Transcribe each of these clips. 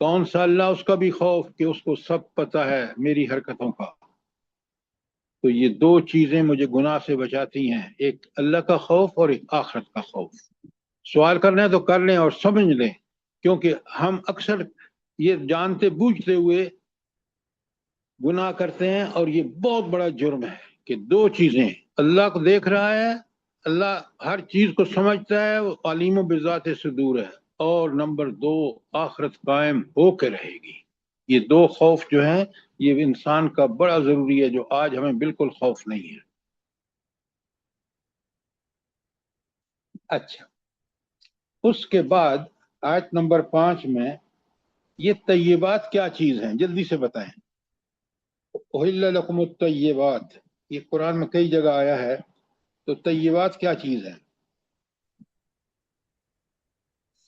کون سا اللہ، اس کا بھی خوف کہ اس کو سب پتہ ہے میری حرکتوں کا. تو یہ دو چیزیں مجھے گناہ سے بچاتی ہیں، ایک اللہ کا خوف اور ایک آخرت کا خوف. سوال کرنا ہے تو کر لیں اور سمجھ لیں، کیونکہ ہم اکثر یہ جانتے بوجھتے ہوئے گناہ کرتے ہیں، اور یہ بہت بڑا جرم ہے کہ دو چیزیں، اللہ کو دیکھ رہا ہے، اللہ ہر چیز کو سمجھتا ہے، وہ علیم و بذات صدور ہے، اور نمبر دو، آخرت قائم ہو کے رہے گی. یہ دو خوف جو ہیں یہ انسان کا بڑا ضروری ہے، جو آج ہمیں بالکل خوف نہیں ہے. اچھا، اس کے بعد آیت نمبر 5 میں یہ طیبات کیا چیز ہیں، جلدی سے بتائیں. احل لکم الطیبات، یہ قرآن میں کئی جگہ آیا ہے، تو طیبات کیا چیز ہے؟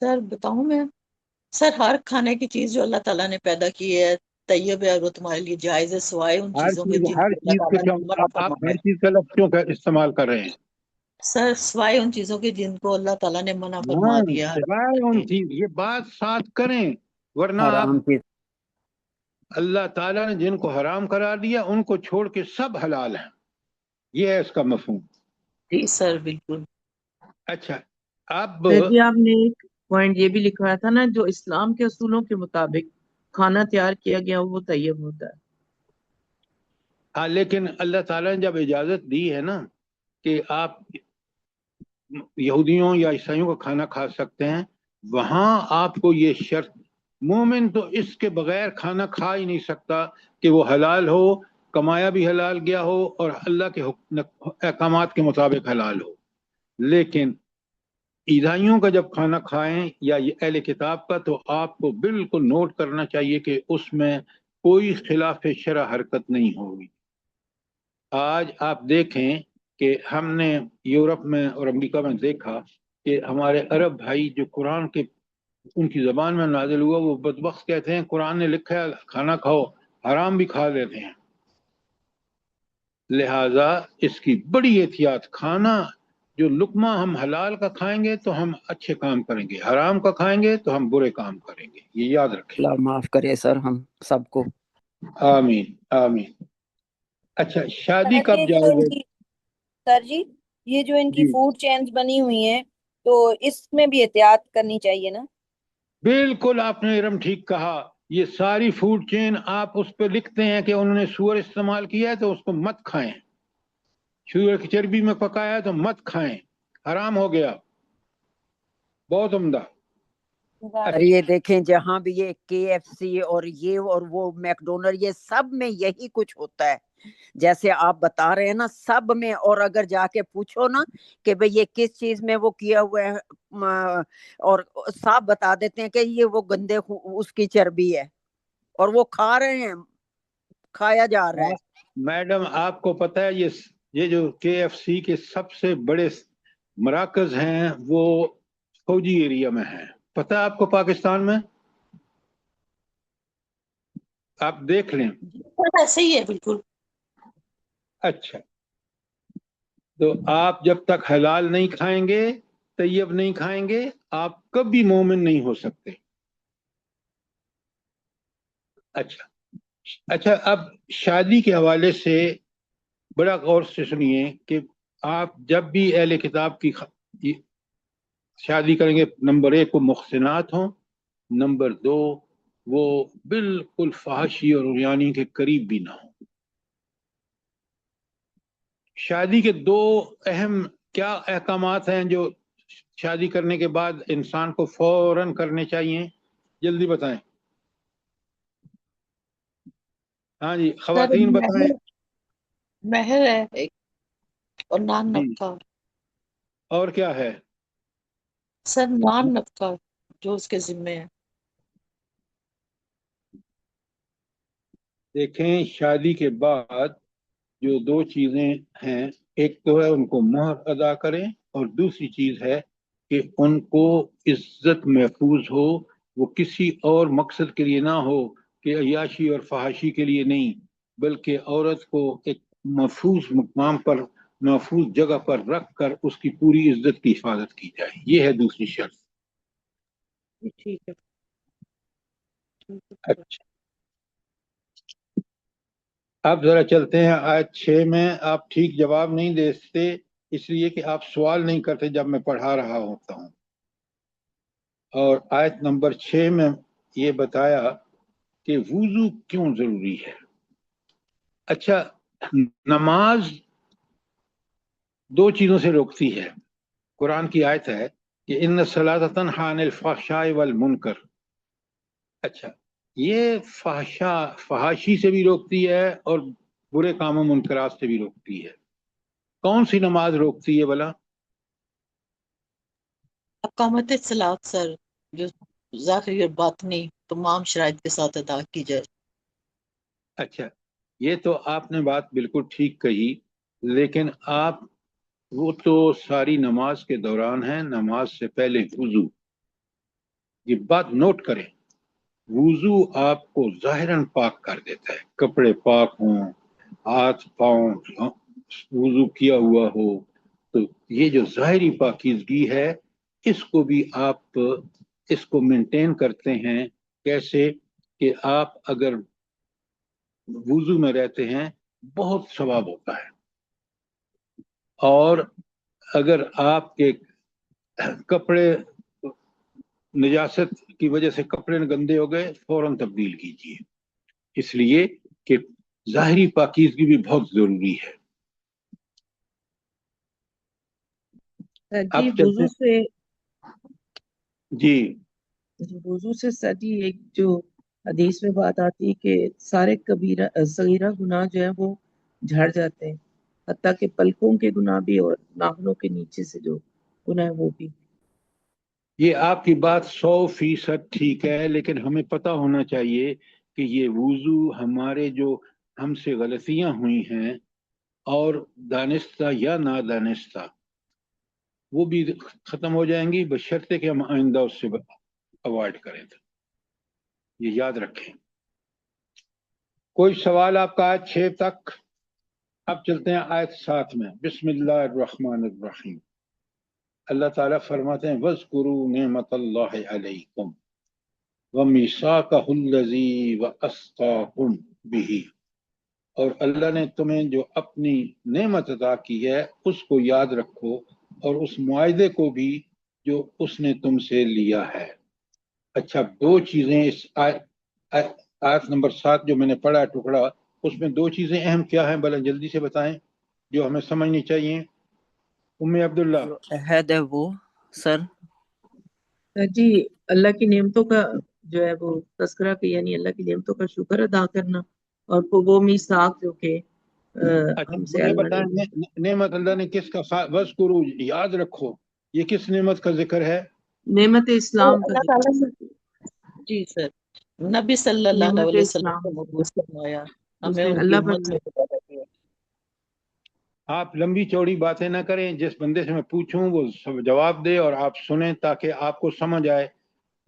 سر بتاؤں میں؟ سر ہر کھانے کی چیز جو اللہ تعالیٰ نے پیدا کی ہے طیب ہے، وہ تمہارے لیے جائز ہے، سوائے ان ہر چیزوں کے چیز، جن ہر کو اللہ چیز کے تعالیٰ کیوں نے منع آپ فرمایا ہر ہے۔ چیز کا لفظ کیوں کا استعمال کر رہے ہیں؟ سر سوائے ان چیزوں کے جن کو اللہ تعالیٰ نے منع فرما ہاں، دیا ہے۔ سوائے ان چیز، یہ بات ساتھ کریں، ورنہ آپ، حرام چیز. اللہ تعالیٰ نے جن کو حرام قرار دیا ان کو چھوڑ کے سب حلال ہیں، یہ ہے اس کا مفہوم. جی سر بالکل۔ اچھا، اب سر جی آپ نے ایک پوائنٹ یہ بھی لکھوایا تھا نا، جو اسلام کے اصولوں کے مطابق کھانا تیار کیا گیا وہ طیب ہوتا ہے۔ ہاں، لیکن اللہ تعالیٰ نے جب اجازت دی ہے نا کہ آپ یہودیوں یا عیسائیوں کا کھانا کھا سکتے ہیں، وہاں آپ کو یہ شرط، مومن تو اس کے بغیر کھانا کھا ہی نہیں سکتا کہ وہ حلال ہو، کمایا بھی حلال گیا ہو، اور اللہ کے احکامات کے مطابق حلال ہو. لیکن عیسائیوں کا جب کھانا کھائیں یا یہ اہل کتاب کا، تو آپ کو بالکل نوٹ کرنا چاہیے کہ اس میں کوئی خلاف شرع حرکت نہیں ہوگی. آج آپ دیکھیں کہ ہم نے یورپ میں اور امریکہ میں دیکھا کہ ہمارے عرب بھائی جو قرآن کے ان کی زبان میں نازل ہوا، وہ بدبخت کہتے ہیں قرآن نے لکھا ہے کھانا کھاؤ، حرام بھی کھا لیتے ہیں. لہٰذا اس کی بڑی احتیاط، کھانا جو لقمہ ہم حلال کا کھائیں گے تو ہم اچھے کام کریں گے، حرام کا کھائیں گے تو ہم برے کام کریں گے، یہ یاد رکھیں. اللہ معاف کرے سر ہم سب کو. آمین آمین. اچھا، شادی سر کب یہ جو جائز ان ہے؟ کی سر جی یہ جو ان کی جی فوڈ چینز بنی ہوئی ہیں تو اس میں بھی احتیاط کرنی چاہیے نا؟ بالکل، آپ نے ارم ٹھیک کہا. یہ ساری فوڈ چین آپ اس پہ لکھتے ہیں کہ انہوں نے سور استعمال کیا ہے تو اس کو مت کھائیں، سور کی چربی میں پکایا ہے تو مت کھائیں، حرام ہو گیا. بہت عمدہ. سر یہ دیکھیں جہاں بھی یہ KFC اور یہ اور وہ میکڈونلڈ، یہ سب میں یہی کچھ ہوتا ہے جیسے آپ بتا رہے ہیں نا، سب میں. اور اگر جا کے پوچھو نا کہ بھئی یہ کس چیز میں وہ کیا ہوا ہے، اور صاحب بتا دیتے ہیں کہ یہ وہ گندے اس کی چربی ہے، اور وہ کھا رہے ہیں، کھایا جا رہا ہے. میڈم آپ کو پتہ ہے یہ جو KFC کے سب سے بڑے مراکز ہیں وہ فوجی ایریا میں ہیں، پتہ ہے آپ کو پاکستان میں؟ آپ دیکھ لیں. سر ایسے ہی ہے بالکل۔ اچھا، تو آپ جب تک حلال نہیں کھائیں گے، طیب نہیں کھائیں گے، آپ کبھی مومن نہیں ہو سکتے. اچھا، اب شادی کے حوالے سے بڑا غور سے سنیے کہ آپ جب بھی اہل کتاب کی شادی کریں گے، نمبر 1 وہ محسنات ہوں، نمبر 2 وہ بالکل فحاشی اور عریانی کے قریب بھی نہ ہوں. شادی کے 2 اہم کیا احکامات ہیں جو شادی کرنے کے بعد انسان کو فوراً کرنے چاہیے، جلدی بتائیں. ہاں جی، سر خواتین بتائیں. مہر ہے ایک، اور نان جی، نفقہ۔ اور کیا ہے؟ سر نان نفقہ جو اس کے ذمے ہے۔ دیکھیں، شادی کے بعد جو 2 چیزیں ہیں، ایک تو ہے ان کو مہر ادا کریں، اور دوسری چیز ہے کہ ان کو عزت محفوظ ہو، وہ کسی اور مقصد کے لیے نہ ہو کہ عیاشی اور فحاشی کے لیے نہیں، بلکہ عورت کو ایک محفوظ مقام پر، محفوظ جگہ پر رکھ کر اس کی پوری عزت کی حفاظت کی جائے. یہ ہے دوسری شرط. ٹھیک ہے۔ اچھا، اب ذرا چلتے ہیں آیت 6 میں. آپ ٹھیک جواب نہیں دیتے اس لیے کہ آپ سوال نہیں کرتے جب میں پڑھا رہا ہوتا ہوں. اور آیت نمبر 6 میں یہ بتایا کہ وضو کیوں ضروری ہے. اچھا، نماز دو چیزوں سے روکتی ہے. قرآن کی آیت ہے کہ ان الصلاۃ تنہی عن الفحشاء والمنکر. اچھا، یہ فحاشی سے بھی روکتی ہے اور برے کاموں منکرات سے بھی روکتی ہے. کون سی نماز روکتی ہے بلا؟ اقامت صلاۃ سر، جو ظاہری اور باطنی تمام شرائط کے ساتھ ادا کی جائے. اچھا، یہ تو آپ نے بات بالکل ٹھیک کہی، لیکن آپ وہ تو ساری نماز کے دوران ہے. نماز سے پہلے وضو، یہ بات نوٹ کریں. وضو آپ کو ظاہراً پاک کر دیتا ہے. کپڑے پاک ہوں، ہاتھ پاؤں وضو کیا ہوا ہو، تو یہ جو ظاہری پاکیزگی ہے اس کو بھی آپ اس کو مینٹین کرتے ہیں. کیسے کہ آپ اگر وضو میں رہتے ہیں بہت ثواب ہوتا ہے، اور اگر آپ کے کپڑے نجاست کی وجہ سے کپڑے گندے ہو گئے فوراً تبدیل کیجیے، اس لیے کہ ظاہری پاکیزگی بھی بہت ضروری ہے. اب جی چلتے وضو سے جی وضو سے سر جی ایک جو حدیث میں بات آتی ہے کہ سارے صغیرہ گناہ جو ہے وہ جھڑ جاتے ہیں، حتیٰ کہ پلکوں کے گناہ بھی اور ناخنوں کے نیچے سے جو گناہ ہے وہ بھی. یہ آپ کی بات 100% ٹھیک ہے، لیکن ہمیں پتہ ہونا چاہیے کہ یہ وضو ہمارے جو ہم سے غلطیاں ہوئی ہیں اور دانستہ یا نادانستہ وہ بھی ختم ہو جائیں گی، بشرطے کہ ہم آئندہ اس سے اوائڈ کریں. تو یہ یاد رکھیں. کوئی سوال آپ کا آیت 6 تک؟ اب چلتے ہیں آیت 7 میں. بسم اللہ الرحمن الرحیم. اللہ تعالیٰ فرماتے ہیں وَاذْكُرُوا نِعْمَةَ اللَّهِ عَلَيْكُمْ وَمِيثَاقَهُ الَّذِي وَأَسْقَاكُمْ بِهِ. اور اللہ نے تمہیں جو اپنی نعمت عطا کی ہے اس کو یاد رکھو، اور اس معاہدے کو بھی جو اس نے تم سے لیا ہے. اچھا، دو چیزیں اس آیت نمبر 7 جو میں نے پڑھا ٹکڑا، اس میں دو چیزیں اہم کیا ہیں بھلا جلدی سے بتائیں جو ہمیں سمجھنی چاہیے. عبداللہ. جو عہد ہے وہ سر جی اللہ کی نعمتوں کا جو ہے وہ تذکرہ کہ یعنی اللہ کی نعمتوں کا شکر ادا کرنا، اور وہ میثاق جو کہ اچھا ہم سے مجھے اللہ بتائیں، نے. نعمت اللہ نے کس کا وَاذْكُرُوا یاد رکھو، یہ کس نعمت کا ذکر ہے؟ نعمت تو اسلام کا اللہ ذکر تعالیٰ ہے. نے، جی سر، نبی صلی اللہ نعمت علیہ وسلم اسلام کو مبعوث فرمایا، اس ہمیں نے ان کی اللہ پر امت میں پیدا کیا. آپ لمبی چوڑی باتیں نہ کریں، جس بندے سے میں پوچھوں وہ سب جواب دے اور آپ سنیں تاکہ آپ کو سمجھ آئے،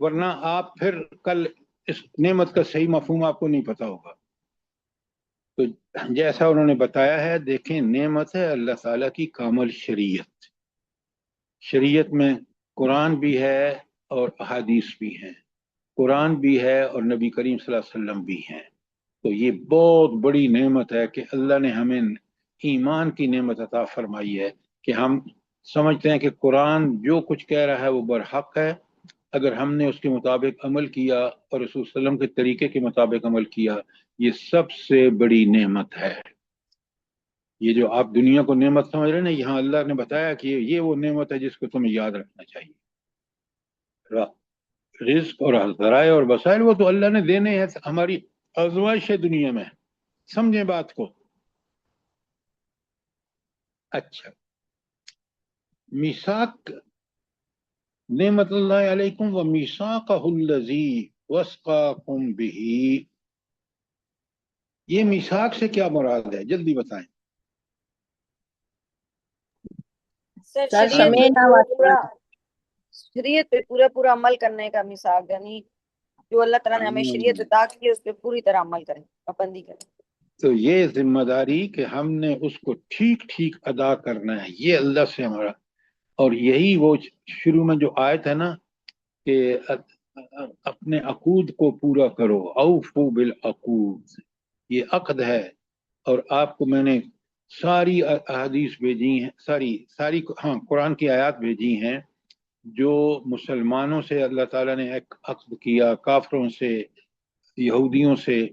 ورنہ آپ پھر کل اس نعمت کا صحیح مفہوم آپ کو نہیں پتا ہوگا. تو جیسا انہوں نے بتایا ہے، دیکھیں نعمت ہے اللہ تعالیٰ کی کامل شریعت. شریعت میں قرآن بھی ہے اور احادیث بھی ہیں، قرآن بھی ہے اور نبی کریم صلی اللہ علیہ وسلم بھی ہیں. تو یہ بہت بڑی نعمت ہے کہ اللہ نے ہمیں ایمان کی نعمت عطا فرمائی ہے کہ ہم سمجھتے ہیں کہ قرآن جو کچھ کہہ رہا ہے وہ برحق ہے. اگر ہم نے اس کے مطابق عمل کیا اور رسول صلی اللہ علیہ وسلم کے طریقے کے مطابق عمل کیا، یہ سب سے بڑی نعمت ہے. یہ جو آپ دنیا کو نعمت سمجھ رہے ہیں نا، یہاں اللہ نے بتایا کہ یہ وہ نعمت ہے جس کو تمہیں یاد رکھنا چاہیے. رزق اور ذرائع اور وسائل وہ تو اللہ نے دینے ہیں، ہماری آزمائش ہے دنیا میں، سمجھیں بات کو. اچھا، میثاق نعمت اللہ علیکم و میثاقہ الذی وثقاکم بہ، یہ میثاق سے کیا مراد ہے جلدی بتائیں. سر سر شریعت پہ پورا پورا عمل کرنے کا میثاق، یعنی جو اللہ تعالیٰ نے ہمیں شریعت عطا کی ہے اس پہ پوری طرح عمل کریں، پابندی کریں. تو یہ ذمہ داری کہ ہم نے اس کو ٹھیک ٹھیک ادا کرنا ہے، یہ اللہ سے ہمارا. اور یہی وہ شروع میں جو آیت ہے نا کہ اپنے عقود کو پورا کرو، اوفو بالعقود، یہ عقد ہے. اور آپ کو میں نے ساری احادیث بھیجی ہیں، ساری ہاں قرآن کی آیات بھیجی ہیں جو مسلمانوں سے اللہ تعالیٰ نے ایک عقد کیا، کافروں سے، یہودیوں سے.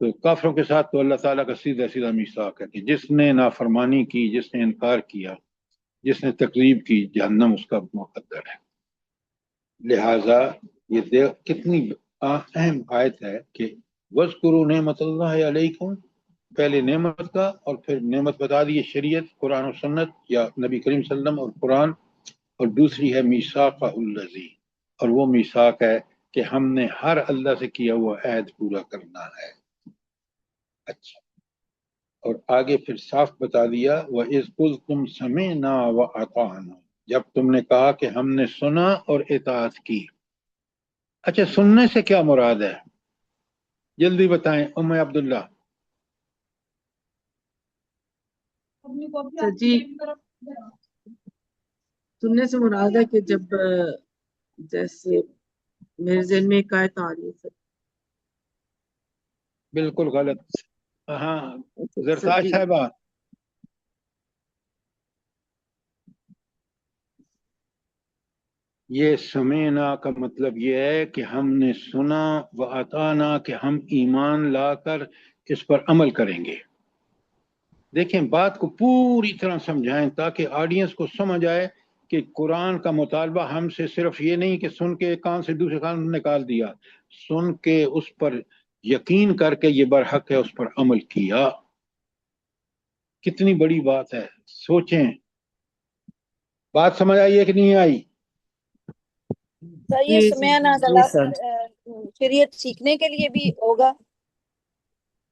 تو کافروں کے ساتھ تو اللہ تعالیٰ کا سیدھا سیدھا میثاق ہے کہ جس نے نافرمانی کی، جس نے انکار کیا، جس نے تکذیب کی، جہنم اس کا مقدر ہے. لہذا یہ کتنی اہم آیت ہے کہ وَاذْكُرُوا نعمت اللہ علیکم، پہلے نعمت کا اور پھر نعمت بتا دی شریعت، قرآن و سنت یا نبی کریم صلی اللہ علیہ وسلم اور قرآن. اور دوسری ہے میثاقہ الذی، اور وہ میثاق ہے کہ ہم نے ہر اللہ سے کیا ہوا عہد پورا کرنا ہے. اچھا، اور آگے پھر صاف بتا دیا وَإِذْ قُلْتُمْ سَمِعْنَا وَأَطَعْنَا، جب تم نے کہا کہ ہم نے سنا اور اطاعت کی. اچھا، سننے سے کیا مراد ہے؟ جلدی بتائیں ام عبداللہ. سر جی، سننے سے مراد ہے کہ جب جیسے میرے ذہن میں ایک آیت آ رہی ہے سر. بالکل غلط. ہاں سر زرتاج جی، صاحبہ، یہ سمینا کا مطلب یہ ہے کہ ہم نے سنا، و اطانا کہ ہم ایمان لا کر اس پر عمل کریں گے. دیکھیں بات کو پوری طرح سمجھائیں تاکہ آڈینس کو سمجھ آئے کہ قرآن کا مطالبہ ہم سے صرف یہ نہیں کہ سن کے ایک کان سے دوسرے کان نکال دیا، سن کے اس پر یقین کر کے یہ برحق ہے اس پر عمل کیا. کتنی بڑی بات ہے، سوچیں. بات سمجھ آئی ہے کہ نہیں آئی؟ سر یہ جی سمیانہ جی سر. شریعت سیکھنے کے لیے بھی ہوگا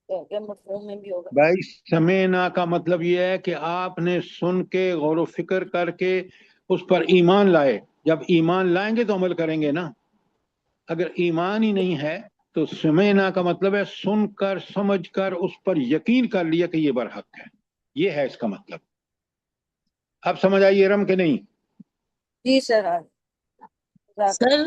کیا مفہوم میں بھی ہوگا؟ بھائی سمینا کا مطلب یہ ہے کہ آپ نے سن کے غور و فکر کر کے اس پر ایمان لائے. جب ایمان لائیں گے تو عمل کریں گے نا. اگر ایمان ہی نہیں ہے تو سمینا کا مطلب ہے سن کر سمجھ کر اس پر یقین کر لیا کہ یہ برحق ہے. یہ ہے اس کا مطلب. اب سمجھ آئیے رم کہ نہیں؟ جی سر. سر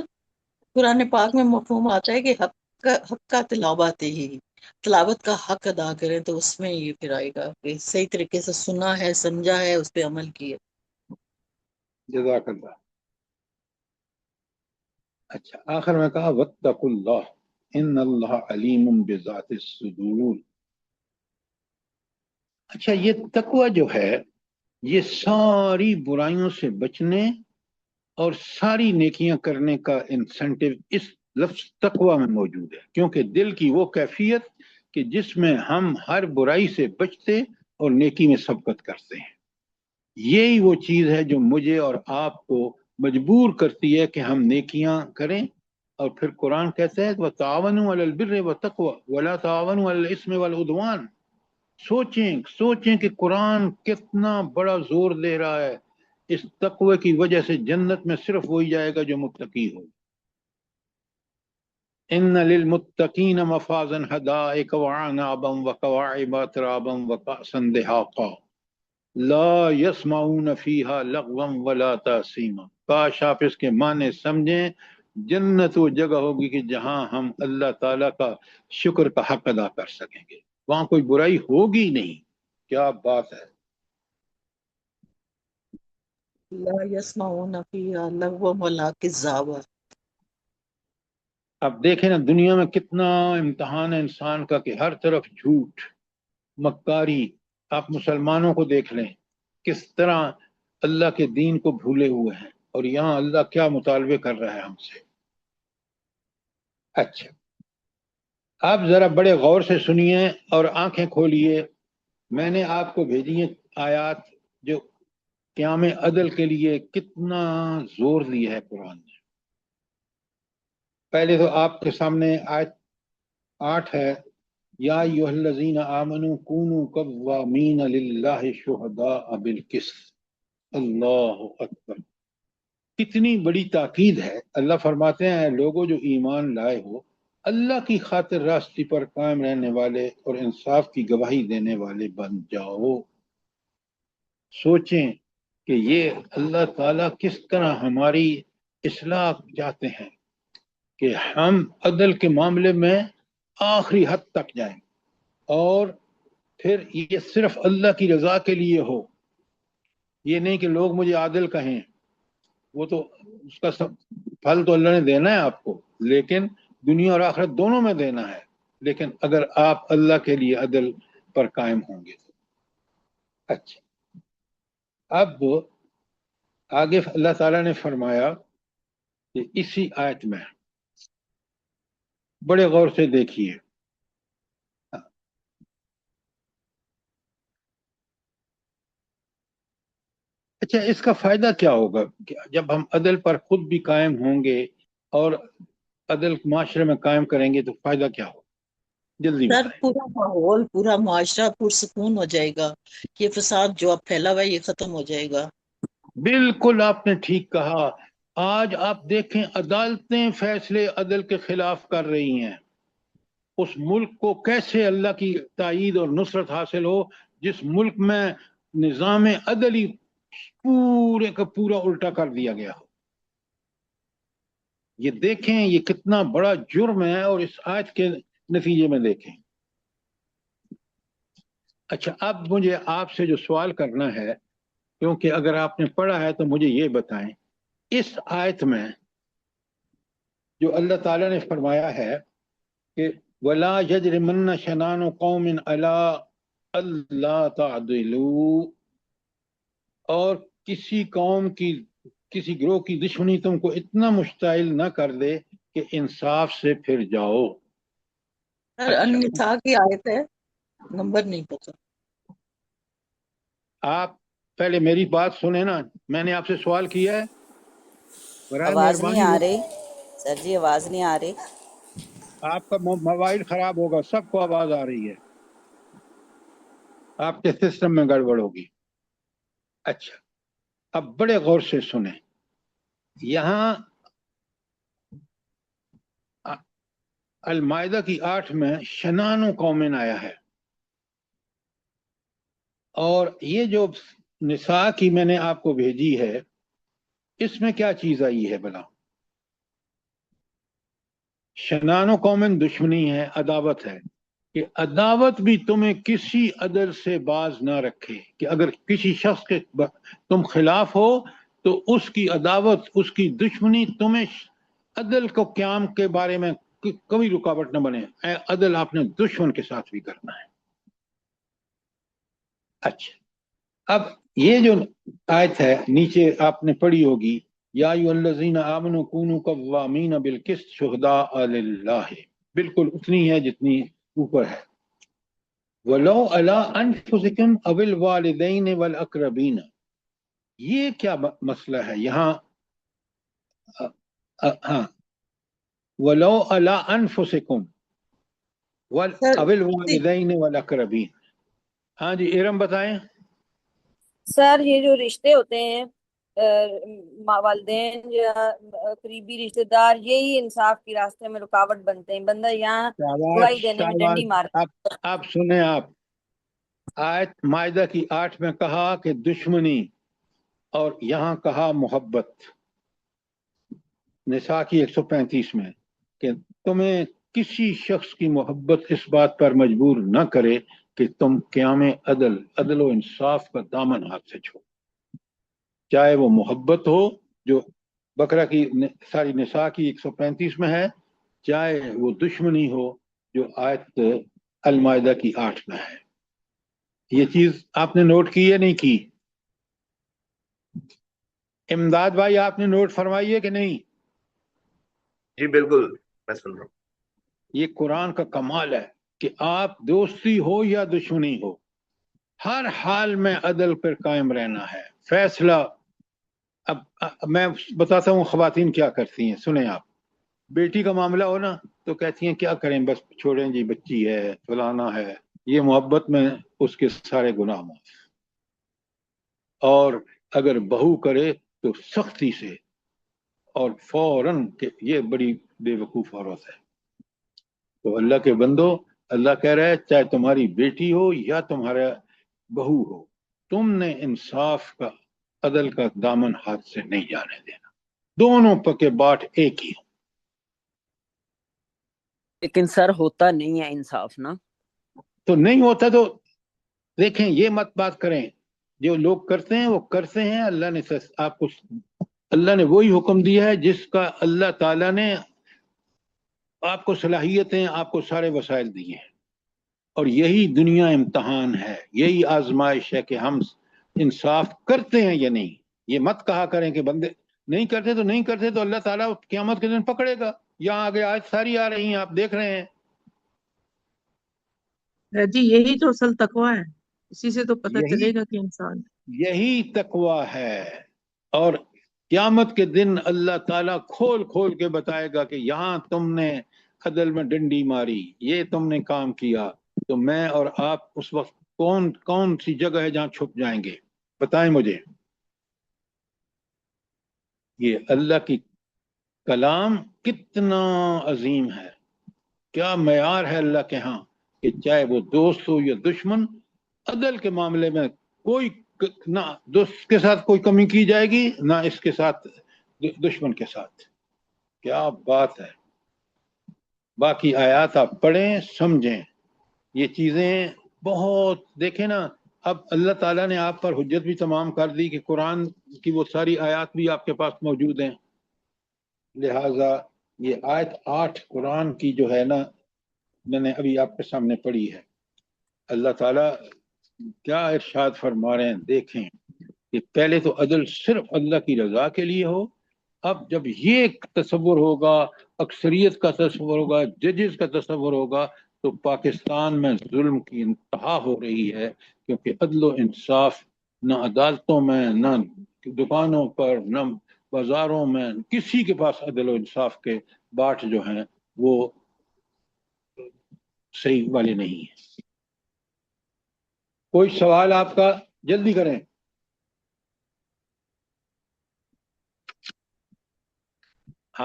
قرآن پاک میں مفہوم آتا ہے کہ حق کا تلاوت ہی، تلاوت کا حق ادا کریں، تو اس میں یہ پھر آئے گا کہ صحیح طریقے سے سنا ہے، سمجھا ہے، اس پہ عمل کیا. جزاک اللہ. اچھا، آخر میں کہا واتقوا اللہ ان اللہ علیم بذات الصدور. اچھا، یہ تقوی جو ہے یہ ساری برائیوں سے بچنے اور ساری نیکیاں کرنے کا انسینٹو اس لفظ تقوی میں موجود ہے، کیونکہ دل کی وہ کیفیت کہ جس میں ہم ہر برائی سے بچتے اور نیکی میں سبقت کرتے ہیں. یہی وہ چیز ہے جو مجھے اور آپ کو مجبور کرتی ہے کہ ہم نیکیاں کریں. اور پھر قرآن کہتا ہے وَتَعَاوَنُوا عَلَى الْبِرِّ وَالتَّقْوَى وَلَا تَعَاوَنُوا عَلَى الْإِثْمِ وَالْعُدْوَانِ. سوچیں کہ قرآن کتنا بڑا زور دے رہا ہے. اس تقوی کی وجہ سے جنت میں صرف وہی جائے گا جو متقی ہو. ان للمتقین مفازا حدائق وعنابا وکواعب اترابا وکأسا دہاقا لا يسمعون فیہا لغوا ولا تاثیما. کاش آپ اس کے معنی سمجھیں. جنت وہ جگہ ہوگی کہ جہاں ہم اللہ تعالیٰ کا شکر کا حق ادا کر سکیں گے، وہاں کوئی برائی ہوگی نہیں. کیا بات ہے. لا يسمعون فیہا لغوا ولا کذابا. اب دیکھیں نا دنیا میں کتنا امتحان ہے انسان کا کہ ہر طرف جھوٹ، مکاری. آپ مسلمانوں کو دیکھ لیں کس طرح اللہ کے دین کو بھولے ہوئے ہیں، اور یہاں اللہ کیا مطالبے کر رہا ہے ہم سے. اچھا، آپ ذرا بڑے غور سے سنیے اور آنکھیں کھولیے. میں نے آپ کو بھیجی ہیں آیات جو قیام عدل کے لیے کتنا زور دیا ہے قرآن نے. پہلے تو آپ کے سامنے آیت 8 ہے، یا ایھا الذین آمنوا کونوا قوامین للہ شہداء بالقسط. اللہ اکبر، کتنی بڑی تاکید ہے. اللہ فرماتے ہیں لوگوں جو ایمان لائے ہو، اللہ کی خاطر راستی پر قائم رہنے والے اور انصاف کی گواہی دینے والے بن جاؤ. سوچیں کہ یہ اللہ تعالیٰ کس طرح ہماری اصلاح چاہتے ہیں. کہ ہم عدل کے معاملے میں آخری حد تک جائیں اور پھر یہ صرف اللہ کی رضا کے لیے ہو. یہ نہیں کہ لوگ مجھے عادل کہیں، وہ تو اس کا سب پھل تو اللہ نے دینا ہے آپ کو، لیکن دنیا اور آخرت دونوں میں دینا ہے. لیکن اگر آپ اللہ کے لیے عدل پر قائم ہوں گے تو اچھا. اب آگے اللہ تعالیٰ نے فرمایا کہ اسی آیت میں بڑے غور سے دیکھیے، اچھا اس کا فائدہ کیا ہوگا کہ جب ہم عدل پر خود بھی قائم ہوں گے اور عدل معاشرے میں قائم کریں گے تو فائدہ کیا ہوگا؟ جلدی سر بتائیں. پورا ماحول، پورا معاشرہ پرسکون ہو جائے گا. یہ فساد جو اب پھیلا ہوا ہے یہ ختم ہو جائے گا. بالکل آپ نے ٹھیک کہا. آج آپ دیکھیں عدالتیں فیصلے عدل کے خلاف کر رہی ہیں. اس ملک کو کیسے اللہ کی تائید اور نصرت حاصل ہو جس ملک میں نظام عدلی پورے کا پورا الٹا کر دیا گیا ہو. یہ دیکھیں یہ کتنا بڑا جرم ہے، اور اس آیت کے نتیجے میں دیکھیں. اچھا اب مجھے آپ سے جو سوال کرنا ہے، کیونکہ اگر آپ نے پڑھا ہے تو مجھے یہ بتائیں، اس آیت میں جو اللہ تعالیٰ نے فرمایا ہے کہ وَلَا يَجْرِمَنَّ شَنَانُ قَوْمٍ عَلَىٰ أَلَّا تَعْدِلُوا، اور کسی قوم کی کسی گروہ کی دشمنی تم کو اتنا مشتعل نہ کر دے کہ انصاف سے پھر جاؤ. سر اچھا النساء کی آیت ہے، نمبر نہیں پتا. آپ پہلے میری بات سنیں نا، میں نے آپ سے سوال کیا ہے، برائے آواز نہیں مہربانی آ رہی سر جی، آواز نہیں آ رہی. آپ کا موبائل خراب ہوگا، سب کو آواز آ رہی ہے، آپ کے سسٹم میں گڑبڑ ہوگی. اچھا اب بڑے غور سے سنیں، یہاں المائدہ کی 8 میں شنان و قومن آیا ہے، اور یہ جو نساء کی میں نے آپ کو بھیجی ہے اس میں کیا چیز آئی ہے بلا؟ شنان و قومن دشمنی ہے، عداوت ہے، کہ عداوت بھی تمہیں کسی عدل سے باز نہ رکھے، کہ اگر کسی شخص کے تم خلاف ہو تو اس کی عداوت، اس کی دشمنی تمہیں عدل کو قیام کے بارے میں کبھی رکاوٹ نہ بنے. عدل آپ نے دشمن کے ساتھ بھی کرنا ہے. اچھا اب یہ جو آیت ہے نیچے آپ نے پڑھی ہوگی، یا ایھا الذین آمنوا کونوا قوامین بالقسط شہداء للہ، بالکل اتنی ہے جتنی اوپر ہے. ولو علی انفسکم او الوالدین والاقربین، یہ کیا مسئلہ ہے یہاں؟ ہاں ولو علی انفسکم او سر الوالدین والاقربین. ہاں جی ارم بتائیں. سر یہ جو رشتے ہوتے ہیں والدین یا قریبی رشتے دار، یہی انصاف کے راستے میں رکاوٹ بنتے ہیں. بندہ یہاں گواہی دینے میں ڈنڈی مارتا. آپ سنیں، آپ آیت مائدہ کی 8 میں کہا کہ دشمنی، اور یہاں کہا محبت. نساء کی 135 میں کہ تمہیں کسی شخص کی محبت اس بات پر مجبور نہ کرے کہ تم قیام عدل و انصاف کا دامن ہاتھ سے چھوڑو، چاہے وہ محبت ہو جو بقرہ کی ساری نساء کی 135 میں ہے، چاہے وہ دشمنی ہو جو آیت المائدہ کی 8 میں ہے. یہ چیز آپ نے نوٹ کی ہے نہیں کی؟ امداد بھائی آپ نے نوٹ فرمائی ہے کہ نہیں؟ جی بالکل میں سن رہا ہوں. یہ قرآن کا کمال ہے کہ آپ دوستی ہو یا دشمنی ہو، ہر حال میں عدل پر قائم رہنا ہے. فیصلہ اب میں بتاتا ہوں خواتین کیا کرتی ہیں، سنیں آپ. بیٹی کا معاملہ ہو نا تو کہتی ہیں کیا کریں، بس چھوڑیں جی، بچی ہے، فلانا ہے. یہ محبت میں اس کے سارے گناہ معاف. اور اگر بہو کرے تو سختی سے اور فوراً کہ یہ بڑی بے وقوف عورت ہے. تو اللہ کے بندو، اللہ کہہ رہا ہے چاہے تمہاری بیٹی ہو یا تمہارا بہو ہو، تم نے انصاف کا، عدل کا دامن ہاتھ سے نہیں جانے دینا. دونوں پکے باٹ ایک ہی ہوں. لیکن سر ہوتا نہیں ہے انصاف نا. تو نہیں ہوتا تو دیکھیں یہ مت بات کریں، جو لوگ کرتے ہیں وہ کرتے ہیں. اللہ نے آپ کو، اللہ نے وہی حکم دیا ہے جس کا اللہ تعالیٰ نے آپ کو صلاحیتیں، آپ کو سارے وسائل دیے ہیں. اور یہی دنیا امتحان ہے، یہی آزمائش ہے کہ ہم انصاف کرتے ہیں یا نہیں. یہ مت کہا کریں کہ بندے نہیں کرتے تو نہیں کرتے، تو اللہ تعالیٰ قیامت کے دن پکڑے گا. یہاں آگے آج ساری آ رہی ہیں، آپ دیکھ رہے ہیں. جی یہی تو اصل تقویٰ ہے، اسی سے تو پتہ یہی چلے گا کہ انسان. یہی تقویٰ ہے. اور قیامت کے دن اللہ تعالیٰ کھول کھول کے بتائے گا کہ یہاں تم نے عدل میں ڈنڈی ماری، یہ تم نے کام کیا، تو میں اور آپ اس وقت کون سی جگہ ہے جہاں چھپ جائیں گے؟ بتائیں مجھے. یہ اللہ کی کلام کتنا عظیم ہے، کیا معیار ہے اللہ کے ہاں، کہ چاہے وہ دوست ہو یا دشمن، عدل کے معاملے میں کوئی نہ دوست کے ساتھ کوئی کمی کی جائے گی، نہ اس کے ساتھ دشمن کے ساتھ. کیا بات ہے. باقی آیات آپ پڑھیں سمجھیں. یہ چیزیں بہت دیکھیں نا. اب اللہ تعالیٰ نے آپ پر حجت بھی تمام کر دی کہ قرآن کی وہ ساری آیات بھی آپ کے پاس موجود ہیں. لہٰذا یہ آیت 8 قرآن کی جو ہے نا، میں نے ابھی آپ کے سامنے پڑھی ہے. اللہ تعالیٰ کیا ارشاد فرما رہے ہیں دیکھیں کہ پہلے تو عدل صرف اللہ کی رضا کے لیے ہو. اب جب یہ تصور ہوگا، اکثریت کا تصور ہوگا، ججز کا تصور ہوگا، تو پاکستان میں ظلم کی انتہا ہو رہی ہے. کیونکہ عدل و انصاف نہ عدالتوں میں، نہ دکانوں پر، نہ بازاروں میں، کسی کے پاس عدل و انصاف کے باٹ جو ہیں وہ صحیح والے نہیں ہیں. کوئی سوال آپ کا؟ جلدی کریں.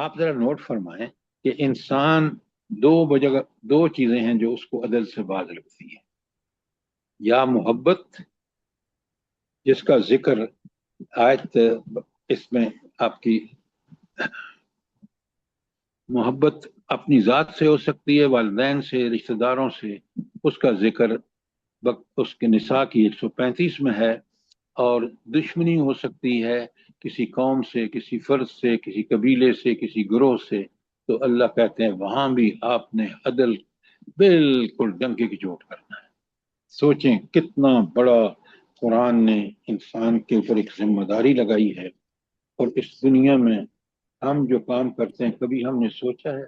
آپ ذرا نوٹ فرمائیں کہ انسان دو چیزیں ہیں جو اس کو عدل سے باز رکھتی ہیں. یا محبت، جس کا ذکر آیت اس میں آپ کی محبت اپنی ذات سے ہو سکتی ہے، والدین سے، رشتہ داروں سے. اس کا ذکر اس کے نساء کی 135 میں ہے. اور دشمنی ہو سکتی ہے کسی قوم سے، کسی فرد سے، کسی قبیلے سے، کسی گروہ سے. تو اللہ کہتے ہیں وہاں بھی آپ نے عدل بالکل ڈنکے کی چوٹ کرنا ہے. سوچیں کتنا بڑا قرآن نے انسان کے اوپر ایک ذمہ داری لگائی ہے. اور اس دنیا میں ہم جو کام کرتے ہیں کبھی ہم نے سوچا ہے؟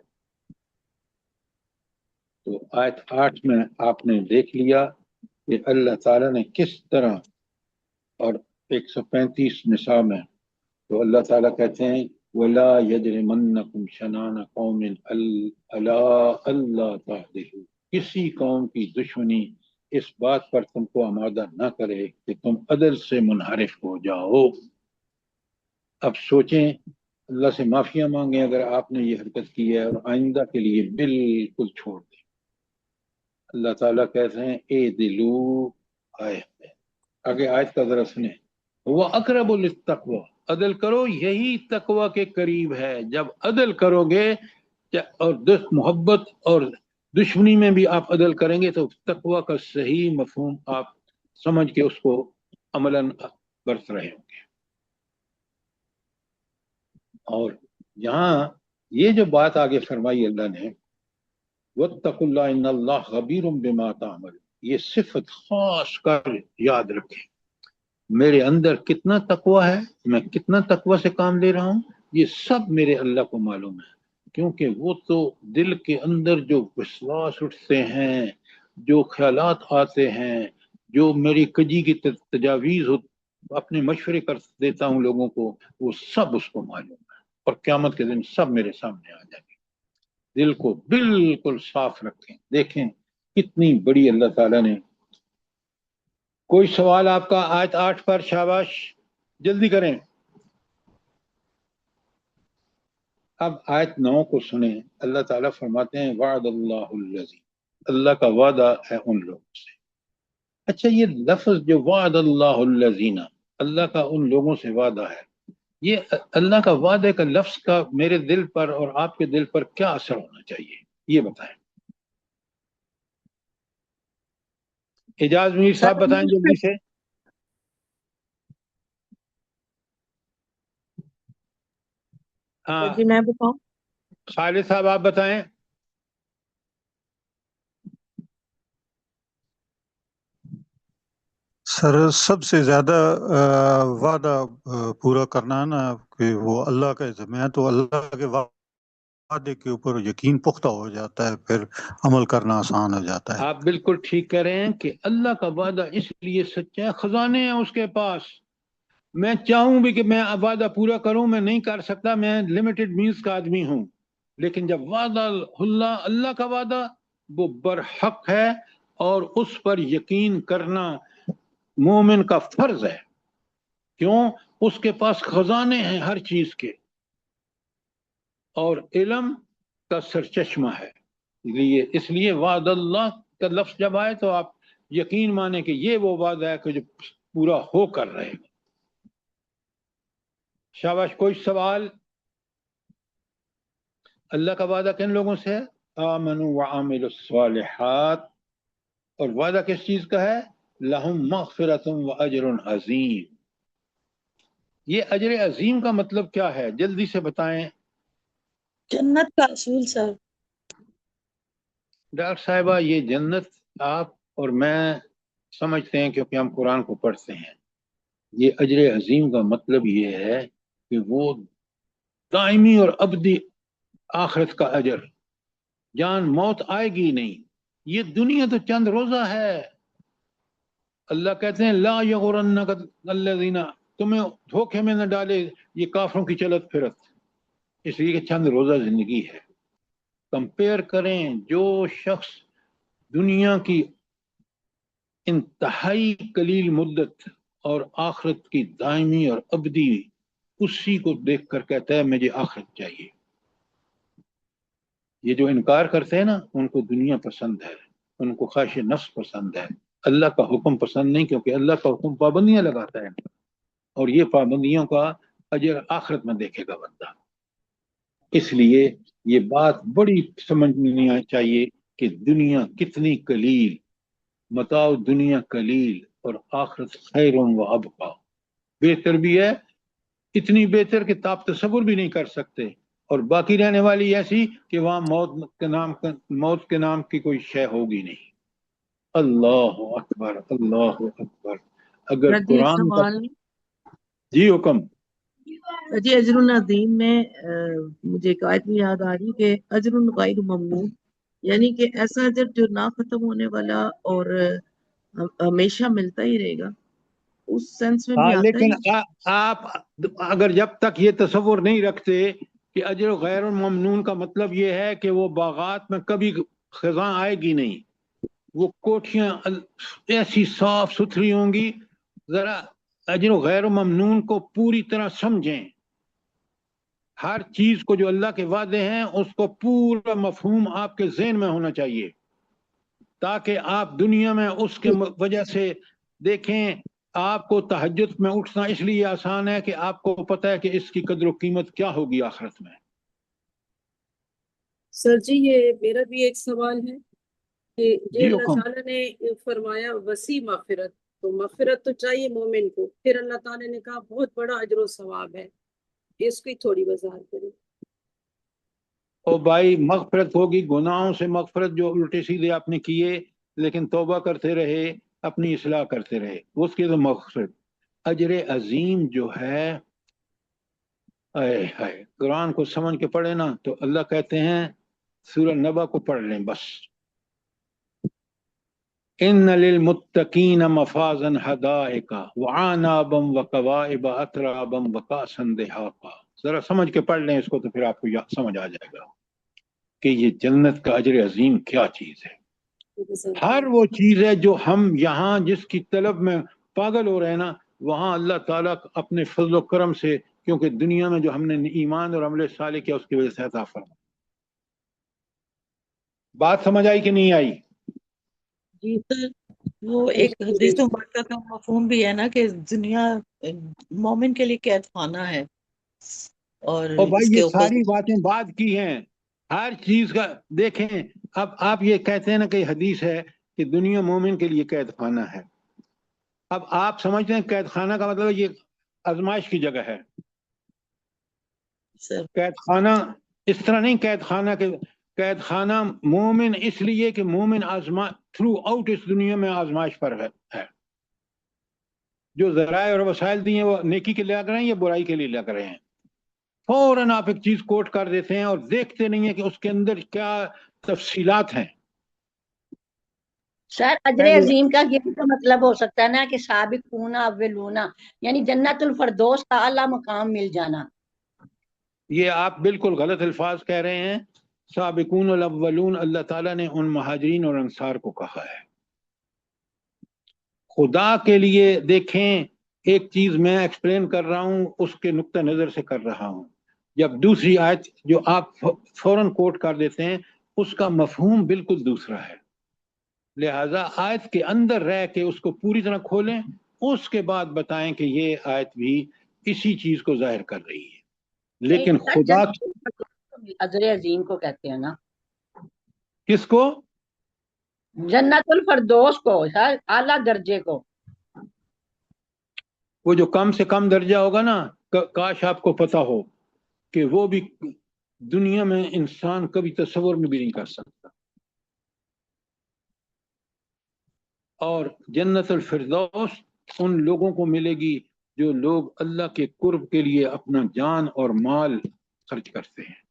تو آیت 8 میں آپ نے دیکھ لیا کہ اللہ تعالیٰ نے کس طرح، اور 135 نساء میں تو اللہ تعالیٰ کہتے ہیں وَلَا يَجْرِمَنَّكُمْ شَنَانَ قَوْمٍ عَلَىٰ أَلَّا تَعْدِلُوا. کسی قوم کی دشمنی اس بات پر تم کو آمادہ نہ کرے کہ تم عدل سے منحرف ہو جاؤ. اب سوچیں، اللہ سے معافیاں مانگیں اگر آپ نے یہ حرکت کی ہے، اور آئندہ کے لیے بالکل چھوڑ دیں. اللہ تعالیٰ کہتے ہیں اے دلو آگے آیت کا ذرا سنیں. وہ اقرب للتقوی، عدل کرو یہی تقوی کے قریب ہے. جب عدل کرو گے اور محبت اور دشمنی میں بھی آپ عدل کریں گے تو تقوی کا صحیح مفہوم آپ سمجھ کے اس کو عملاً برت رہے ہوں گے. اور یہاں یہ جو بات آگے فرمائی اللہ نے، وَاتَّقُوا اللَّهَ إِنَّ اللَّهَ خَبِيرٌ بِمَا تَعْمَلُونَ، یہ صفت خاص کر یاد رکھیں. میرے اندر کتنا تقوی ہے، میں کتنا تقوی سے کام لے رہا ہوں، یہ سب میرے اللہ کو معلوم ہے. کیونکہ وہ تو دل کے اندر جو وسواس اٹھتے ہیں، جو خیالات آتے ہیں، جو میری کجی کی تجاویز اپنے مشورے کر دیتا ہوں لوگوں کو، وہ سب اس کو معلوم ہے. اور قیامت کے دن سب میرے سامنے آ جائیں گے. دل کو بالکل صاف رکھیں. دیکھیں کتنی بڑی اللہ تعالیٰ نے. کوئی سوال آپ کا آیت 8 پر؟ شاباش جلدی کریں. اب آیت 9 کو سنیں. اللہ تعالیٰ فرماتے ہیں وعد اللہ الذی، اللہ کا وعدہ ہے ان لوگوں سے. اچھا یہ لفظ جو وعد اللہ الذین، اللہ کا ان لوگوں سے وعدہ ہے، یہ اللہ کا وعدے کا لفظ کا میرے دل پر اور آپ کے دل پر کیا اثر ہونا چاہیے؟ یہ بتائیں. اعجاز میر صاحب بتائیں جلدی سے. ہاں جی میں بتاؤں. خالد صاحب آپ بتائیں. سر سب سے زیادہ وعدہ پورا کرنا ہے نا کہ وہ اللہ کا ذمہ ہے، تو اللہ کے وعدے کے اوپر یقین پختہ ہو جاتا ہے، پھر عمل کرنا آسان ہو جاتا ہے. آپ بالکل ٹھیک کہہ رہے ہیں کہ اللہ کا وعدہ اس لیے سچا ہے، خزانے ہیں اس کے پاس. میں چاہوں بھی کہ میں وعدہ پورا کروں، میں نہیں کر سکتا، میں لمیٹڈ مینز کا آدمی ہوں. لیکن جب وعدہ اللہ کا وعدہ وہ برحق ہے، اور اس پر یقین کرنا مومن کا فرض ہے. کیوں؟ اس کے پاس خزانے ہیں ہر چیز کے، اور علم کا سرچشمہ ہے. اس لیے وعد اللہ کا لفظ جب آئے تو آپ یقین مانیں کہ یہ وہ وعدہ ہے کہ جو پورا ہو کر رہے گا. شاباش. کوئی سوال؟ اللہ کا وعدہ کن لوگوں سے ہے؟ آمنوا وعملوا الصالحات. اور وعدہ کس چیز کا ہے؟ لہم مغفرۃ واجر عظیم. یہ اجر عظیم کا مطلب کیا ہے؟ جلدی سے بتائیں. جنت کا اصول سر. ڈاکٹر صاحبہ یہ جنت آپ اور میں سمجھتے ہیں کیونکہ ہم قرآن کو پڑھتے ہیں. یہ اجر عظیم کا مطلب یہ ہے کہ وہ دائمی اور ابدی آخرت کا اجر. جان موت آئے گی نہیں. یہ دنیا تو چند روزہ ہے. اللہ کہتے ہیں لا یغرنک الذین، تمہیں دھوکے میں نہ ڈالے یہ کافروں کی چلت پھرت، اس لیے کہ چند روزہ زندگی ہے. کمپیئر کریں جو شخص دنیا کی انتہائی قلیل مدت اور آخرت کی دائمی اور ابدی، اسی کو دیکھ کر کہتا ہے مجھے آخرت چاہیے. یہ جو انکار کرتے ہیں نا ان کو دنیا پسند ہے، ان کو خواہش نفس پسند ہے، اللہ کا حکم پسند نہیں، کیونکہ اللہ کا حکم پابندیاں لگاتا ہے، اور یہ پابندیوں کا اجر آخرت میں دیکھے گا بندہ. اس لیے یہ بات بڑی سمجھنی چاہیے کہ دنیا کتنی قلیل، متاع دنیا قلیل اور آخرت خیر و ابقا. بہتر بھی ہے، اتنی بہتر کہ آپ تصور بھی نہیں کر سکتے، اور باقی رہنے والی ایسی کہ وہاں موت کے نام کی کوئی شے ہوگی نہیں. اللہ اکبر اللہ اکبر. اگر سر جی ایک قرآن کا سوال. جی حکم. جی اجر العظیم میں مجھے ایک آیت بھی یاد آ رہی کہ اجر غیر ممنون، یعنی کہ ایسا اجر جو نہ ختم ہونے والا اور ہمیشہ ملتا ہی رہے گا، اس سینس میں بھی ہاں، آتا لیکن ہے. آپ اگر جب تک یہ تصور نہیں رکھتے کہ اجر غیر ممنون کا مطلب یہ ہے کہ وہ باغات میں کبھی خزاں آئے گی نہیں، وہ کوٹھیاں ایسی صاف ستھری ہوں گی. ذرا اجر غیر ممنون کو پوری طرح سمجھیں. ہر چیز کو جو اللہ کے وعدے ہیں اس کو پورا مفہوم آپ کے ذہن میں ہونا چاہیے، تاکہ آپ دنیا میں اس کے وجہ سے دیکھیں. آپ کو تہجد میں اٹھنا اس لیے آسان ہے کہ آپ کو پتہ ہے کہ اس کی قدر و قیمت کیا ہوگی آخرت میں. سر جی یہ میرا بھی ایک سوال ہے کہ جی اللہ حکم. تعالیٰ نے فرمایا وسیع مغفرت، تو مغفرت تو چاہیے مومن کو، پھر اللہ تعالیٰ نے کہا بہت بڑا اجر و ثواب ہے، اس کی تھوڑی وضاحت کریں. او بھائی مغفرت ہوگی، گناہوں سے مغفرت جو الٹے سیدھے آپ نے کیے لیکن توبہ کرتے رہے، اپنی اصلاح کرتے رہے، اس کی تو مغفرت. اجر عظیم جو ہے، قرآن کو سمجھ کے پڑھے نا تو اللہ کہتے ہیں، سورہ نبا کو پڑھ لیں بس. ان للمتقین مفازا حدائق وعنابا وکواعب اترابا وکاسا دہاقا. ذرا سمجھ کے پڑھ لیں اس کو تو پھر آپ کو سمجھ آ جائے گا کہ یہ جنت کا اجر عظیم کیا چیز ہے. ہر وہ چیز ہے جو ہم یہاں جس کی طلب میں پاگل ہو رہے ہیں نا، وہاں اللہ تعالیٰ اپنے فضل و کرم سے، کیونکہ دنیا میں جو ہم نے ایمان اور عمل صالح کیا اس کی وجہ سے عطا فرمایا. بات سمجھ آئی کہ نہیں آئی؟ جی سر، وہ ایک حدیث مبارکہ کا مفہوم بھی ہے نا کہ دنیا مومن کے لیے قید خانہ ہے، اور اور بھائی اس کے یہ اوپر ساری باتیں بعد کی ہیں. ہر چیز کا دیکھیں. اب آپ یہ کہتے ہیں نا کہ حدیث ہے کہ دنیا مومن کے لیے قید خانہ ہے. اب آپ سمجھتے ہیں قید خانہ کا مطلب یہ آزمائش کی جگہ ہے. سر قید خانہ اس طرح نہیں. قید خانہ مومن اس لیے کہ مومن تھرو آؤٹ اس دنیا میں آزمائش پر ہے. جو ذرائع اور وسائل دیے وہ نیکی کے لیے لگ رہے ہیں یا برائی کے لیے لگ رہے ہیں. فوراً آپ ایک چیز کوٹ کر دیتے ہیں اور دیکھتے نہیں ہیں کہ اس کے اندر کیا تفصیلات ہیں. سر اجر عظیم کا یہ تو مطلب ہو سکتا ہے نا کہ سابقون اولون، یعنی جنت الفردوس کا اعلیٰ مقام مل جانا. یہ آپ بالکل غلط الفاظ کہہ رہے ہیں. سابقون الاولون اللہ تعالیٰ نے ان مہاجرین اور انصار کو کہا ہے. خدا کے لیے دیکھیں، ایک چیز میں ایکسپلین کر رہا ہوں اس کے نقطہ نظر سے کر رہا ہوں. جب دوسری آیت جو آپ فوراً کوٹ کر دیتے ہیں اس کا مفہوم بالکل دوسرا ہے. لہذا آیت کے اندر رہ کے اس کو پوری طرح کھولیں، اس کے بعد بتائیں کہ یہ آیت بھی اسی چیز کو ظاہر کر رہی ہے. لیکن خدا اجر عظیم کو کہتے ہیں نا. کس کو؟ جنت الفردوس کو سر، اعلیٰ درجے کو. وہ جو کم سے کم درجہ ہوگا نا، کاش آپ کو پتا ہو کہ وہ بھی دنیا میں انسان کبھی تصور میں بھی نہیں کر سکتا. اور جنت الفردوس ان لوگوں کو ملے گی جو لوگ اللہ کے قرب کے لیے اپنا جان اور مال خرچ کرتے ہیں.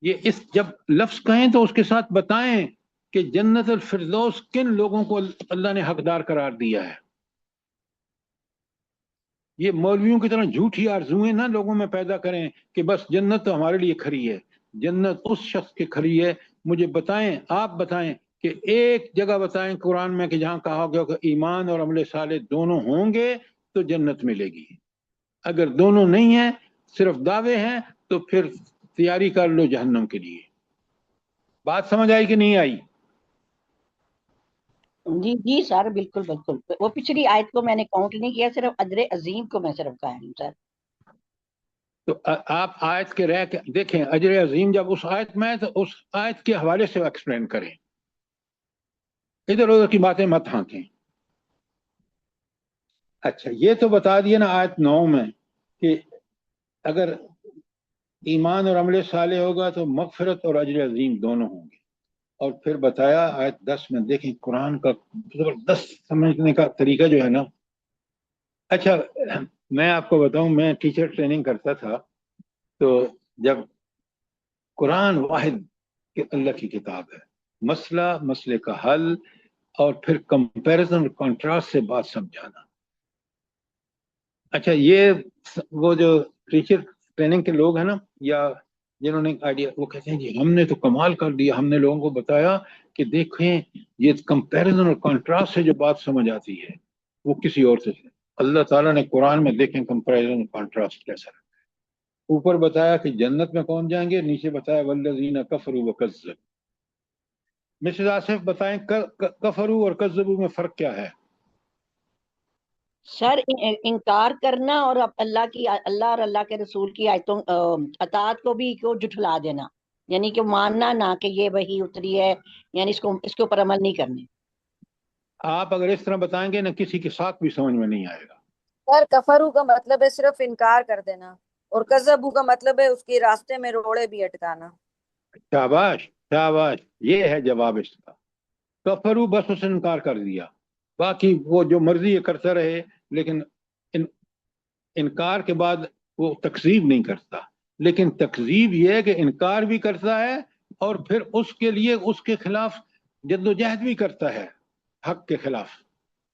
یہ جب لفظ کہیں تو اس کے ساتھ بتائیں کہ جنت الفردوس کن لوگوں کو اللہ نے حقدار قرار دیا ہے. یہ مولویوں کی طرح جھوٹی آرزوئیں نہ لوگوں میں پیدا کریں کہ بس جنت تو ہمارے لیے کھری ہے. جنت اس شخص کے کھری ہے. مجھے بتائیں، آپ بتائیں کہ ایک جگہ بتائیں قرآن میں کہ جہاں کہا گیا کہ ایمان اور عمل صالح دونوں ہوں گے تو جنت ملے گی. اگر دونوں نہیں ہیں، صرف دعوے ہیں، تو پھر تیاری کر لو جہنم کے لیے. بات سمجھ آئی کہ نہیں آئی؟ جی جی سر، بالکل بالکل. وہ پچھلی آیت کو میں نے کاؤنٹ نہیں کیا، صرف اجر عظیم کو میں صرف کہا ہوں سر. تو آپ آیت کے رہ کے دیکھیں، اجر عظیم جب اس آیت میں ہے تو اس آیت کے حوالے سے ایکسپلین کریں، ادھر ادھر کی باتیں مت ہانکیں. اچھا، یہ تو بتا دیا نا آیت 9 میں کہ اگر ایمان اور عمل صالح ہوگا تو مغفرت اور اجر عظیم دونوں ہوں گے. اور پھر بتایا آیت 10 میں، دیکھیں قرآن کا زبردست سمجھنے کا طریقہ جو ہے نا. اچھا میں آپ کو بتاؤں، میں ٹیچر ٹریننگ کرتا تھا، تو جب قرآن واحد کہ اللہ کی کتاب ہے، مسئلے کا حل اور پھر کمپیریزن اور کنٹراسٹ سے بات سمجھانا. اچھا یہ وہ جو ٹیچر ٹریننگ کے لوگ ہیں نا، یا جنہوں نے آئیڈیا، وہ کہتے ہیں جی ہم نے تو کمال کر دیا، ہم نے لوگوں کو بتایا کہ دیکھیں یہ کمپیریزن اور کنٹراسٹ سے جو بات سمجھ آتی ہے وہ کسی اور سے. اللہ تعالیٰ نے قرآن میں دیکھیں کمپیریزن اور کنٹراسٹ کیسا رکھا ہے. اوپر بتایا کہ جنت میں کون جائیں گے، نیچے بتایا والذین کفروا وکذبوا. مسز آصف بتائیں کفروا اور کذبوا میں فرق کیا ہے؟ سر انکار کرنا اور اللہ اور اللہ کے رسول کی آیتوں اطاعت کو بھی کو جھٹلا دینا، یعنی کہ ماننا نہ کہ یہ وحی اتری ہے، یعنی اس کے اوپر عمل نہیں کرنے. آپ اگر اس طرح بتائیں گے نہ کسی کے ساتھ بھی سمجھ میں نہیں آئے گا. سر کفرو کا مطلب ہے صرف انکار کر دینا، اور کذبو کا مطلب ہے اس کے راستے میں روڑے بھی اٹکانا. شاباش شاباش، یہ ہے جواب اس کا. کفرو بس اس نے انکار کر دیا، باقی وہ جو مرضی کرتا رہے، لیکن انکار کے بعد وہ تکذیب نہیں کرتا. لیکن تکذیب یہ ہے کہ انکار بھی کرتا ہے اور پھر اس کے لیے اس کے خلاف جدوجہد بھی کرتا ہے، حق کے خلاف.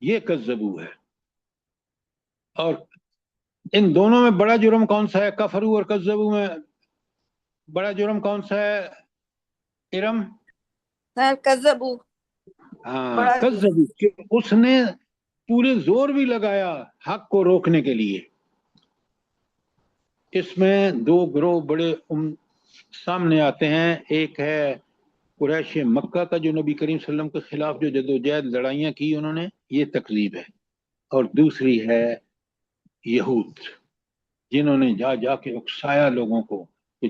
یہ کذبو ہے. اور ان دونوں میں بڑا جرم کون سا ہے؟ کفرو اور کذبو میں بڑا جرم کون سا ہے ارم؟ سر کذبو. ہاں کذبو، کہ اس نے پورے زور بھی لگایا حق کو روکنے کے لیے. اس میں دو گروہ بڑے سامنے آتے ہیں. ایک ہے قریش مکہ کا جو نبی کریم صلی اللہ علیہ وسلم کے خلاف جو جدوجہد لڑائیاں کی انہوں نے، یہ تکذیب ہے. اور دوسری ہے یہود، جنہوں نے جا کے اکسایا لوگوں کو کہ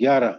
11।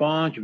5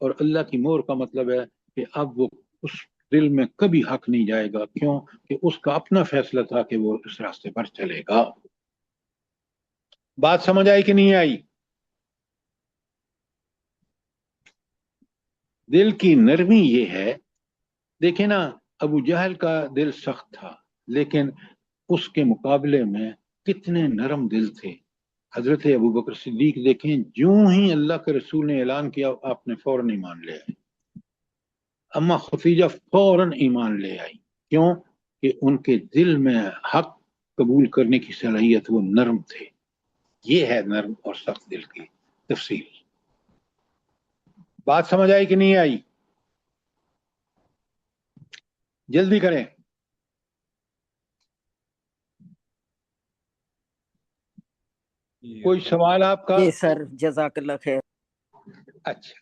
اور اللہ کی مہر کا مطلب ہے کہ اب وہ اس دل میں کبھی حق نہیں جائے گا، کیوں کہ اس کا اپنا فیصلہ تھا کہ وہ اس راستے پر چلے گا۔ بات سمجھ آئی کہ نہیں آئی؟ دل کی نرمی یہ ہے، دیکھیں نا ابو جہل کا دل سخت تھا لیکن اس کے مقابلے میں کتنے نرم دل تھے۔ حضرت ابو بکر صدیق دیکھیں، جو ہی اللہ کے رسول نے اعلان کیا آپ نے فوراً ایمان لے آئی۔ اما خدیجہ فوراً ایمان لے آئی، کیوں کہ ان کے دل میں حق قبول کرنے کی صلاحیت، وہ نرم تھے۔ یہ ہے نرم اور سخت دل کی تفصیل۔ بات سمجھ آئی کہ نہیں آئی؟ جلدی کریں۔ کوئی سوال آپ کا؟ جی سر، جزاک اللہ خیر۔ اچھا،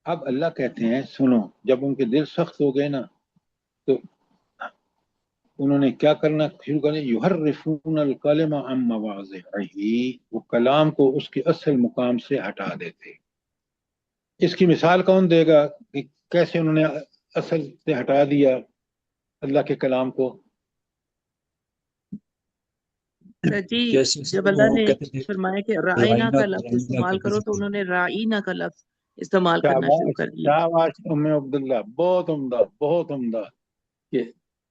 اب اللہ کہتے ہیں سنو، جب ان کے دل سخت ہو گئے نا تو انہوں نے کیا کرنا شروع کریں، یحرفون الکلم عن مواضعہ، وہ کلام کو اس کے اصل مقام سے ہٹا دیتے۔ اس کی مثال کون دے گا کہ کیسے انہوں نے اصل سے ہٹا دیا اللہ کے کلام کو؟ سر جی جب اللہ نے فرمایا کہ رائنا کا لفظ استعمال کرو تو انہوں نے رائنا کا لفظ استعمال کرنا شروع کر دیا۔ شاباش ام عبداللہ، بہت عمدہ بہت عمدہ، کہ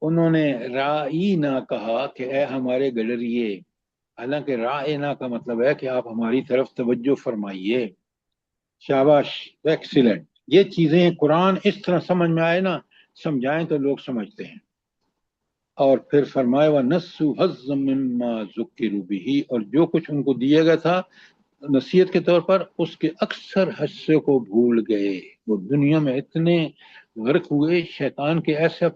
انہوں نے رائنا کہا کہ اے ہمارے گڈریے، حالانکہ رائنا کا مطلب ہے کہ آپ ہماری طرف توجہ فرمائیے۔ شاباش، ایکسیلنٹ۔ یہ چیزیں قرآن اس طرح سمجھ میں آئے نا، سمجھائیں تو لوگ سمجھتے ہیں۔ اور پھر فرمایا وَنَسُّوا حَظًّا مِّمَّا ذُكِّرُوا بِهِ، اور جو کچھ ان کو دیا گیا تھا نصیحت کے طور پر، اس کے اکثر حصے کو بھول گئے۔ وہ دنیا میں اتنے غرق ہوئے، شیطان کے ایسا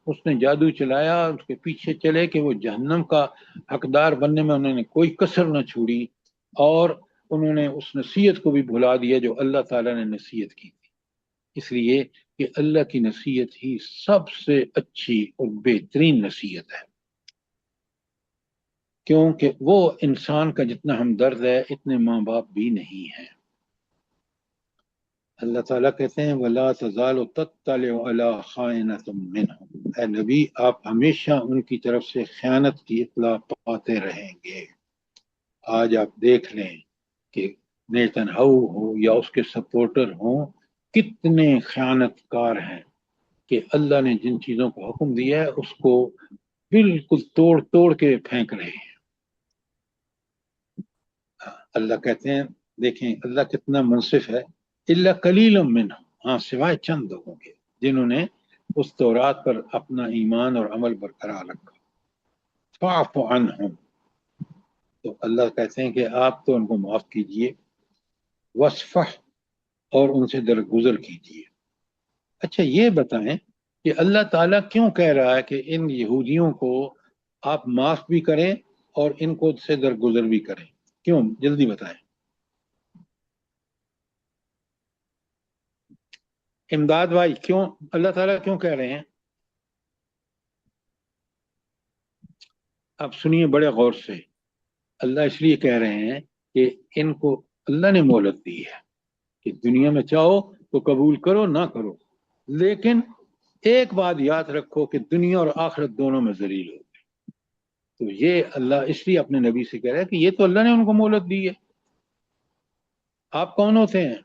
اس نے جادو چلایا، اس کے پیچھے چلے کہ وہ جہنم کا حقدار بننے میں انہوں نے کوئی کسر نہ چھوڑی، اور انہوں نے اس نصیحت کو بھی بھلا دیا جو اللہ تعالیٰ نے نصیحت کی تھی۔ اس لیے کہ اللہ کی نصیحت ہی سب سے اچھی اور بہترین نصیحت ہے، کیونکہ وہ انسان کا جتنا ہمدرد ہے اتنے ماں باپ بھی نہیں ہیں۔ اللہ تعالیٰ کہتے ہیں وَلَا تَزَالُ تَطَّلِعُ عَلَىٰ خَائِنَةٍ مِّنْهُمْ، اے نبی آپ ہمیشہ ان کی طرف سے خیانت کی اطلاع پاتے رہیں گے۔ آج آپ دیکھ لیں کہ نیتن ہاؤ ہو یا اس کے سپورٹر ہوں، کتنے خیانت کار ہیں کہ اللہ نے جن چیزوں کو حکم دیا ہے اس کو بالکل توڑ توڑ کے پھینک رہے ہیں۔ اللہ کہتے ہیں دیکھیں اللہ کتنا منصف ہے، الا قلیل منہم، ہاں سوائے چند لوگوں کے جنہوں نے اس تورات پر اپنا ایمان اور عمل برقرار رکھا۔ فاعف عنہم، تو اللہ کہتے ہیں کہ آپ تو ان کو معاف کیجئے، وصفح، اور ان سے درگزر کیجئے۔ اچھا یہ بتائیں کہ اللہ تعالیٰ کیوں کہہ رہا ہے کہ ان یہودیوں کو آپ معاف بھی کریں اور ان کو سے درگزر بھی کریں؟ کیوں؟ جلدی بتائیں۔ امداد بھائی، کیوں اللہ تعالیٰ کیوں کہہ رہے ہیں؟ آپ سنیے بڑے غور سے۔ اللہ اس لیے کہہ رہے ہیں کہ ان کو اللہ نے مہلت دی ہے کہ دنیا میں چاہو تو قبول کرو نہ کرو، لیکن ایک بات یاد رکھو کہ دنیا اور آخرت دونوں میں ذلیل ہو گئے۔ تو یہ اللہ اس لیے اپنے نبی سے کہہ رہا ہے کہ یہ تو اللہ نے ان کو مہلت دی ہے، آپ کون ہوتے ہیں؟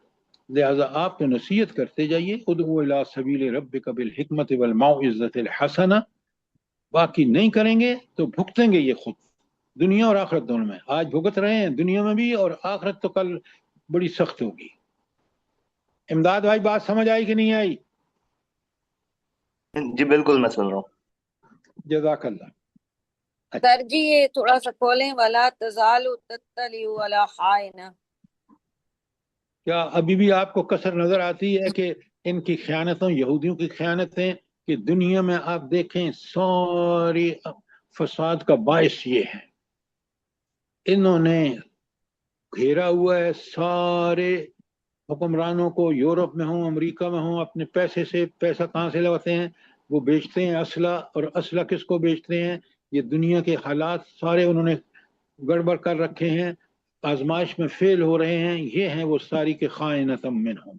لہذا آپ تو نصیحت کرتے جائیے، ادعو الی سبیل ربک بالحکمت والموعظۃ الحسنہ، باقی نہیں کریں گے تو بھگتیں گے یہ خود، دنیا اور آخرت دونوں میں۔ آج بھگت رہے ہیں دنیا میں بھی، اور آخرت تو کل بڑی سخت ہوگی۔ امداد بھائی بات سمجھ آئی کہ نہیں آئی؟ جی بالکل میں سن رہا ہوں۔ جزاک اللہ۔ سر جی یہ تھوڑا سا کھولیں، وَلَا تَزَالُ تَطَّلِعُ عَلَىٰ خَائِنَةٍ، کیا ابھی بھی آپ کو کسر نظر آتی ہے کہ ان کی خیانتوں، یہودیوں کی خیانتیں، کہ دنیا میں آپ دیکھیں ساری فساد کا باعث یہ ہے، انہوں نے گھیرا ہوا ہے سارے حکمرانوں کو، یورپ میں ہوں امریکہ میں ہوں، اپنے پیسے سے، پیسہ کہاں سے لگاتے ہیں؟ وہ بیچتے ہیں اسلحہ، اور اسلحہ کس کو بیچتے ہیں؟ یہ دنیا کے حالات سارے انہوں نے گڑبڑ کر رکھے ہیں، آزمائش میں فیل ہو رہے ہیں، یہ ہیں وہ ساری کے خائنۃ منہم۔